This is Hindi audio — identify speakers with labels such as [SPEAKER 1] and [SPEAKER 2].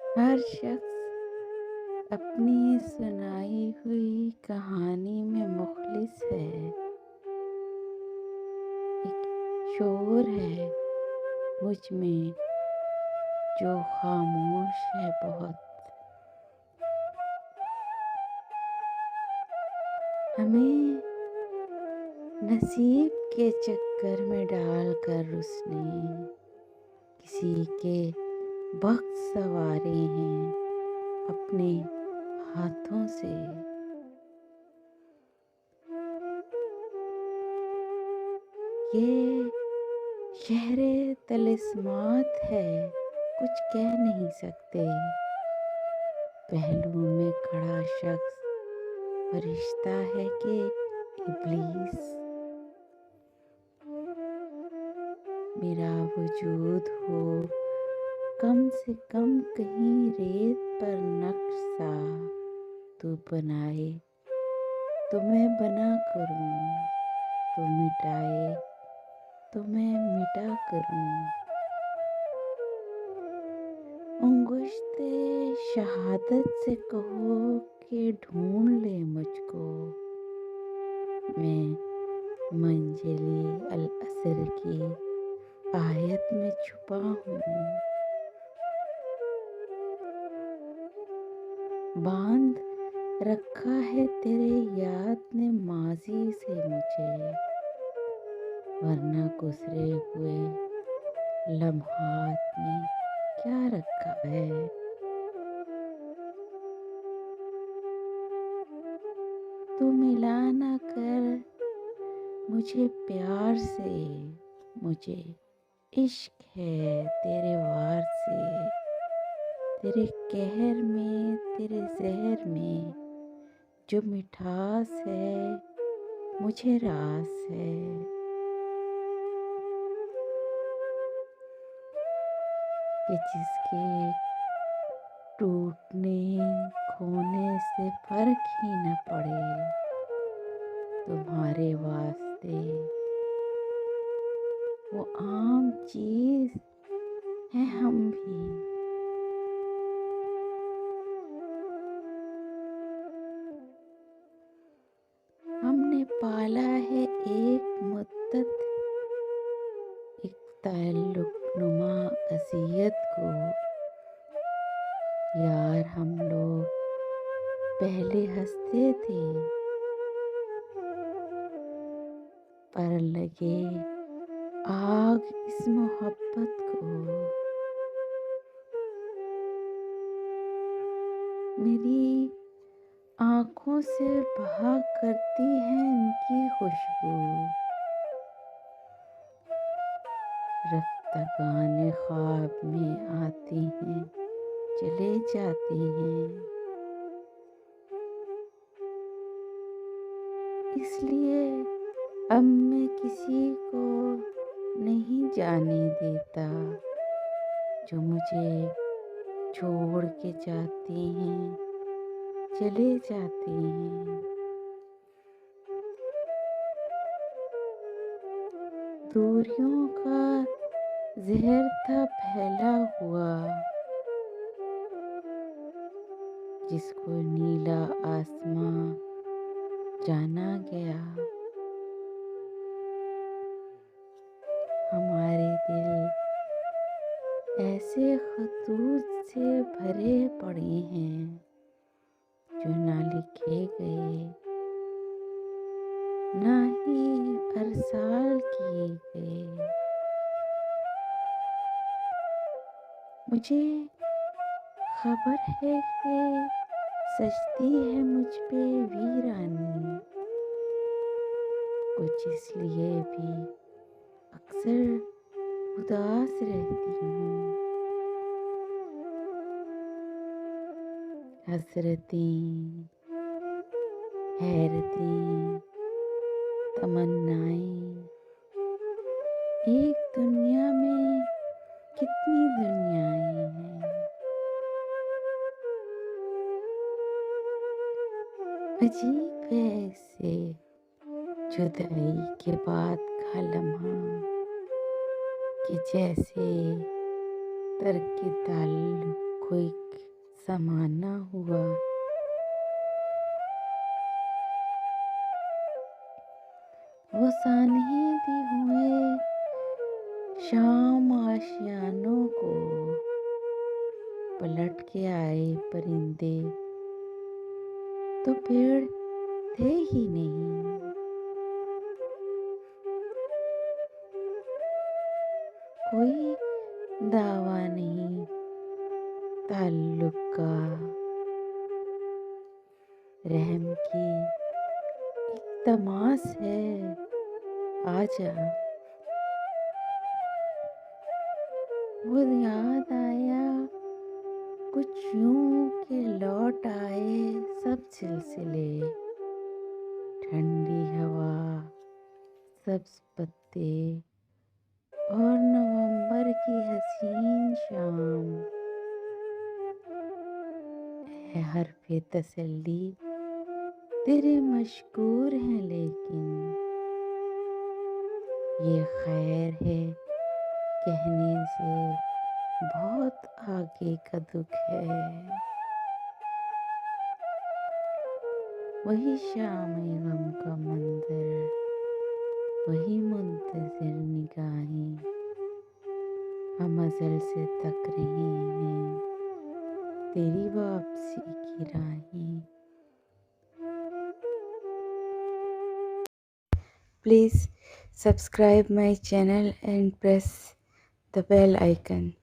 [SPEAKER 1] हर शख्स अपनी सुनाई हुई कहानी में मुखलिस है। एक शोर है मुझ में जो खामोश है बहुत। हमें नसीब के चक्कर में डालकर उसने किसी के वक्त संवारे हैं अपने हाथों से। ये शहरे तिलिस्मात है, कुछ कह नहीं सकते। पहलू में खड़ा शख्स फरिश्ता है कि इब्लीस। मेरा वजूद हो कम से कम कहीं रेत पर नक्शा तू बनाए तो मैं बना करूं, तू मिटाए तो मैं मिटा करूं। अंगुश्ते शहादत से कहो कि ढूंढ ले मुझको, मैं मंजिली अल असर की आयत में छुपा हूँ। बांध रखा है तेरे याद ने माजी से मुझे, वरना गुजरे हुए लम्हात में क्या रखा है। तू मिला ना कर मुझे प्यार से, मुझे इश्क है तेरे वार से। तेरे कहर में, तेरे जहर में जो मिठास है मुझे रास है। कि जिसके टूटने खोने से फर्क ही न पड़े तुम्हारे वास्ते। वो आम चीज है हम भी। हमने पाला है एक मुद्दत एक ताल्लुक नुमा अज़ियत को। यार हम लोग पहले हंसते थे पर लगे आग इस मोहब्बत को। मेरी आँखों से बहा करती है इनकी खुशबू। रफ्तागाने ख्वाब में आती हैं चले जाती हैं। इसलिए अब मैं किसी को नहीं जाने देता जो मुझे छोड़ के जाती हैं चले जाती हैं। दूरियों का जहर था फैला हुआ जिसको नीला आसमां जाना गया। हमारे दिल ऐसे खतूत से भरे पड़े हैं जो ना लिखे गए ना ही अरसाल किए गए। मुझे खबर है कि सजती है मुझ पे वीरानी, कुछ इसलिए भी अक्सर उदास रहती हूँ। हसरतें, हैरतें, तमन्नाएं, एक दुनिया में कितनी दुनियाएं हैं। अजीब है इससे जुदाई के बाद का लम्हा कि जैसे तर्क ताल्लुक कोई समाना हुआ। वो सानही भी हुए शाम आशियानों को, पलट के आए परिंदे तो पेड़ थे ही नहीं। कोई दावा नहीं ताल्लुक का, रहम की एक तमास है, आजा। वो याद आया कुछ यूं के लौट आए सब सिलसिले, ठंडी हवा, सब्ज पत्ते और नवंबर की हसीन शाम। है हरफ़े तसल्ली तेरे मशकूर हैं, लेकिन ये खैर है कहने से बहुत आगे का दुख है। वही शाम गम का मंजर, वही मुंतज़िर निगाहें, हम अज़ल से तक रहे हैं तेरी वापसी की राहें। Please subscribe my channel and press the bell icon.